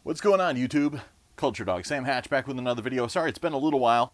What's going on, YouTube? Culturedog Sam Hatch back with another video. Sorry, it's been a little while.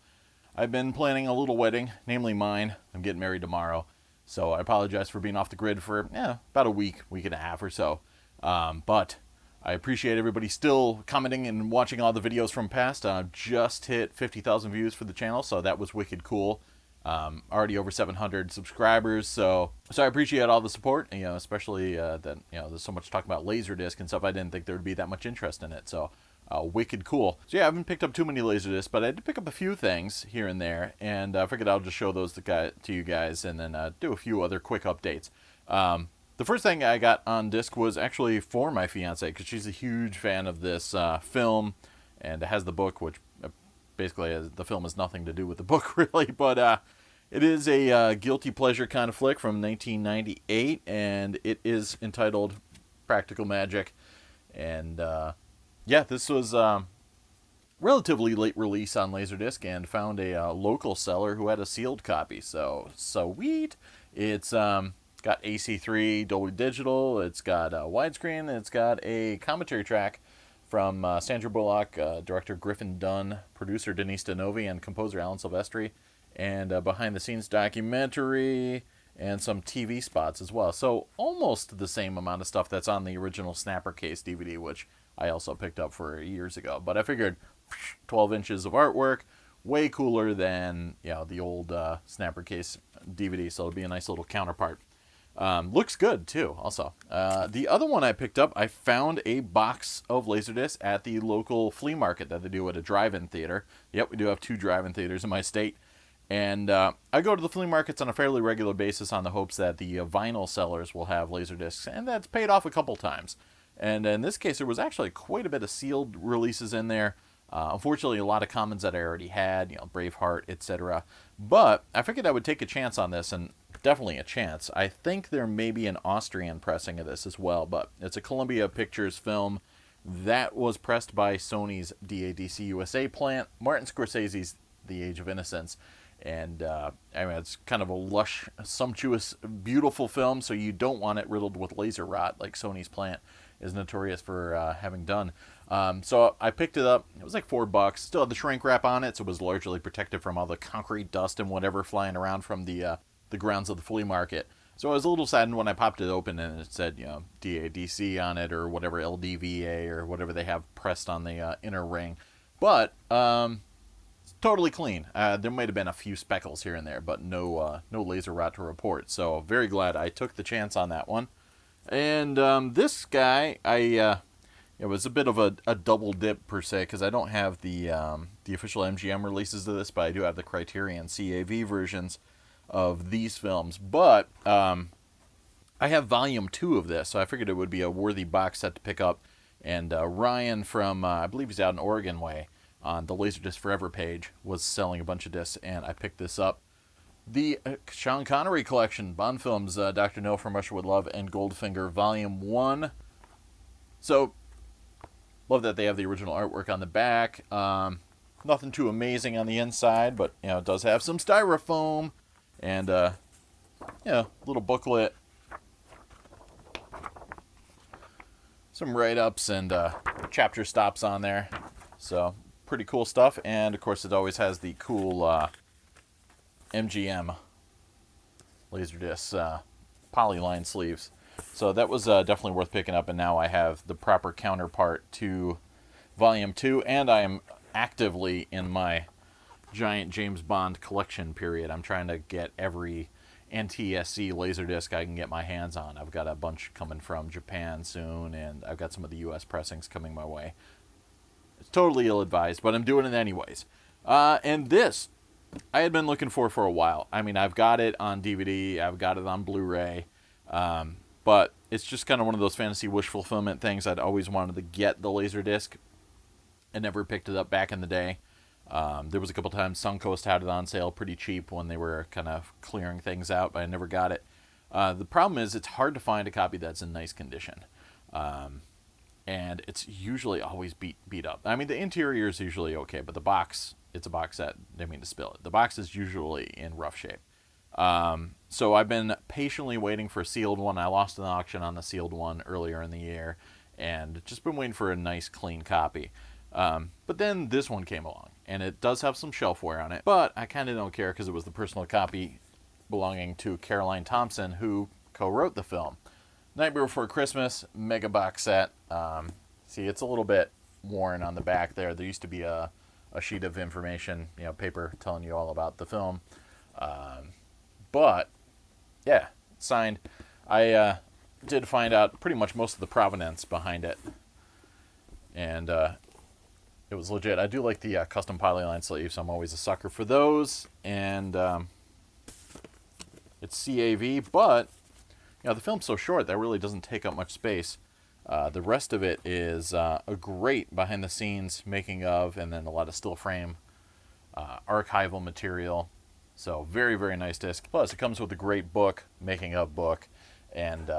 I've been planning a little wedding, namely mine. I'm getting married tomorrow, so I apologize for being off the grid for about a week and a half or so. But I appreciate everybody still commenting and watching all the videos from past. Just hit 50,000 views for the channel, so that was wicked cool. Already over 700 subscribers, so I appreciate all the support. Especially that there's so much talk about Laserdisc and stuff. I didn't think there would be that much interest in it, so wicked cool. So yeah, I haven't picked up too many Laserdiscs, but I did pick up a few things here and there, and I figured I'll just show those to you guys, and then do a few other quick updates. The first thing I got on disc was actually for my fiance, because she's a huge fan of this film, and it has the book, which basically the film has nothing to do with the book really, but it is a guilty pleasure kind of flick from 1998, and it is entitled Practical Magic. And yeah, this was relatively late release on Laserdisc, and found a local seller who had a sealed copy. So sa-WEET. It's got AC3 Dolby Digital, it's got widescreen, it's got a commentary track from Sandra Bullock, director Griffin Dunn, producer Denise Denovi, and composer Alan Silvestri, and behind-the-scenes documentary, and some TV spots as well. So almost the same amount of stuff that's on the original Snapper Case DVD, which I also picked up for years ago. But I figured 12 inches of artwork, way cooler than the old Snapper Case DVD, so it'll be a nice little counterpart. Looks good too, also. The other one I picked up, I found a box of Laserdiscs at the local flea market that they do at a drive-in theater. Yep, we do have 2 drive-in theaters in my state. And I go to the flea markets on a fairly regular basis on the hopes that the vinyl sellers will have Laserdiscs, and that's paid off a couple times. And in this case, there was actually quite a bit of sealed releases in there. Unfortunately, a lot of commons that I already had, Braveheart, etc. But I figured I would take a chance on this, and definitely a chance. I think there may be an Austrian pressing of this as well, but it's a Columbia Pictures film that was pressed by Sony's DADC USA plant, Martin Scorsese's The Age of Innocence. And I mean, it's kind of a lush, sumptuous, beautiful film, so you don't want it riddled with laser rot like Sony's plant is notorious for having done. So I picked it up. It was like $4. Still had the shrink wrap on it, so it was largely protected from all the concrete dust and whatever flying around from the grounds of the flea market. So I was a little saddened when I popped it open and it said, DADC on it, or whatever, LDVA, or whatever they have pressed on the inner ring. But totally clean. There might have been a few speckles here and there, but no laser rot to report. So very glad I took the chance on that one. And this guy, it was a bit of a double dip per se, because I don't have the official MGM releases of this, but I do have the Criterion CAV versions of these films. But I have volume 2 of this, so I figured it would be a worthy box set to pick up. And Ryan from, I believe he's out in Oregon way, on the Laserdisc Forever page, was selling a bunch of discs, and I picked this up. The Sean Connery collection, Bond films, Dr. No, From Russia With Love, and Goldfinger, Volume 1. So, love that they have the original artwork on the back. Nothing too amazing on the inside, but, it does have some styrofoam, and, little booklet. Some write-ups and chapter stops on there. So, pretty cool stuff, and of course it always has the cool MGM Laserdisc polyline sleeves. So that was definitely worth picking up, and now I have the proper counterpart to Volume 2, and I am actively in my giant James Bond collection period. I'm trying to get every NTSC Laserdisc I can get my hands on. I've got a bunch coming from Japan soon, and I've got some of the US pressings coming my way. It's totally ill-advised, but I'm doing it anyways. And this, I had been looking for a while. I mean, I've got it on DVD, I've got it on Blu-ray, but it's just kind of one of those fantasy wish fulfillment things. I'd always wanted to get the Laserdisc. I never picked it up back in the day. There was a couple times Suncoast had it on sale pretty cheap when they were kind of clearing things out, but I never got it. The problem is it's hard to find a copy that's in nice condition. And it's usually always beat up. I mean, the interior is usually okay, but the box, it's a box set. I didn't mean to spill it. The box is usually in rough shape. So I've been patiently waiting for a sealed one. I lost an auction on the sealed one earlier in the year, and just been waiting for a nice clean copy. But then this one came along, and it does have some shelfware on it, but I kind of don't care because it was the personal copy belonging to Caroline Thompson, who co-wrote the film. Nightmare Before Christmas, mega box set. See, it's a little bit worn on the back there. There used to be a sheet of information, paper telling you all about the film. But, yeah, signed. I did find out pretty much most of the provenance behind it. And it was legit. I do like the custom polyline sleeves, so I'm always a sucker for those. And it's CAV, but the film's so short that really doesn't take up much space. The rest of it is a great behind-the-scenes making of, and then a lot of still frame archival material. So very, very nice disc. Plus, it comes with a great book, making of book, and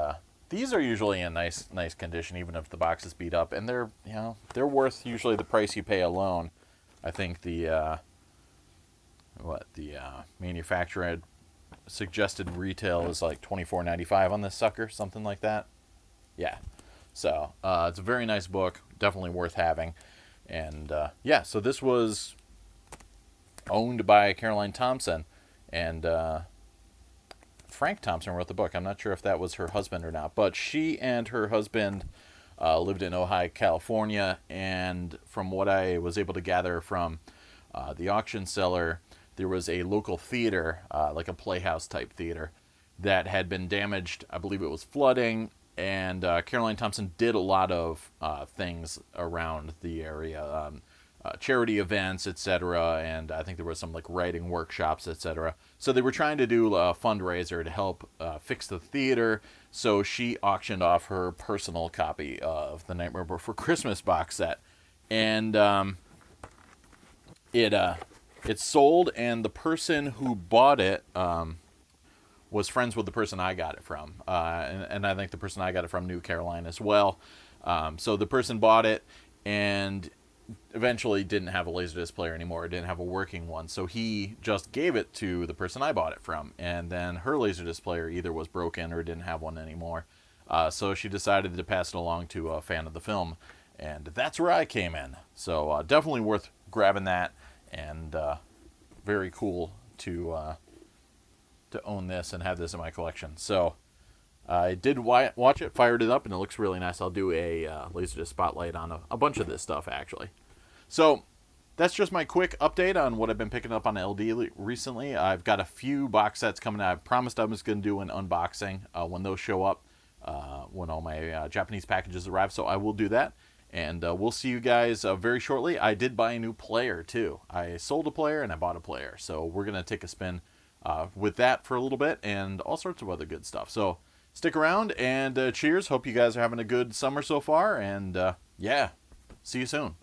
these are usually in nice condition, even if the box is beat up, and they're worth usually the price you pay alone. I think the manufacturer suggested retail is like $24.95 on this sucker, something like that. Yeah. So it's a very nice book, definitely worth having. And so this was owned by Caroline Thompson, and Frank Thompson wrote the book. I'm not sure if that was her husband or not, but she and her husband lived in Ojai, California, and from what I was able to gather from the auction seller, there was a local theater, like a playhouse type theater, that had been damaged. I believe it was flooding, and Caroline Thompson did a lot of things around the area, charity events, etc., and I think there was some like writing workshops, etc. So they were trying to do a fundraiser to help fix the theater, so she auctioned off her personal copy of the Nightmare Before Christmas box set, and it sold, and the person who bought it was friends with the person I got it from. And I think the person I got it from knew Caroline as well. So the person bought it and eventually didn't have a Laserdisc player anymore, didn't have a working one. So he just gave it to the person I bought it from. And then her Laserdisc player either was broken or didn't have one anymore. So she decided to pass it along to a fan of the film. And that's where I came in. So definitely worth grabbing that. And very cool to own this and have this in my collection. So I did watch it, fired it up, and it looks really nice. I'll do a Laserdisc spotlight on a bunch of this stuff, actually. So that's just my quick update on what I've been picking up on LD recently. I've got a few box sets coming out. I promised I was going to do an unboxing when those show up, when all my Japanese packages arrive, so I will do that. And we'll see you guys very shortly. I did buy a new player, too. I sold a player and I bought a player. So we're going to take a spin with that for a little bit and all sorts of other good stuff. So stick around and cheers. Hope you guys are having a good summer so far. And see you soon.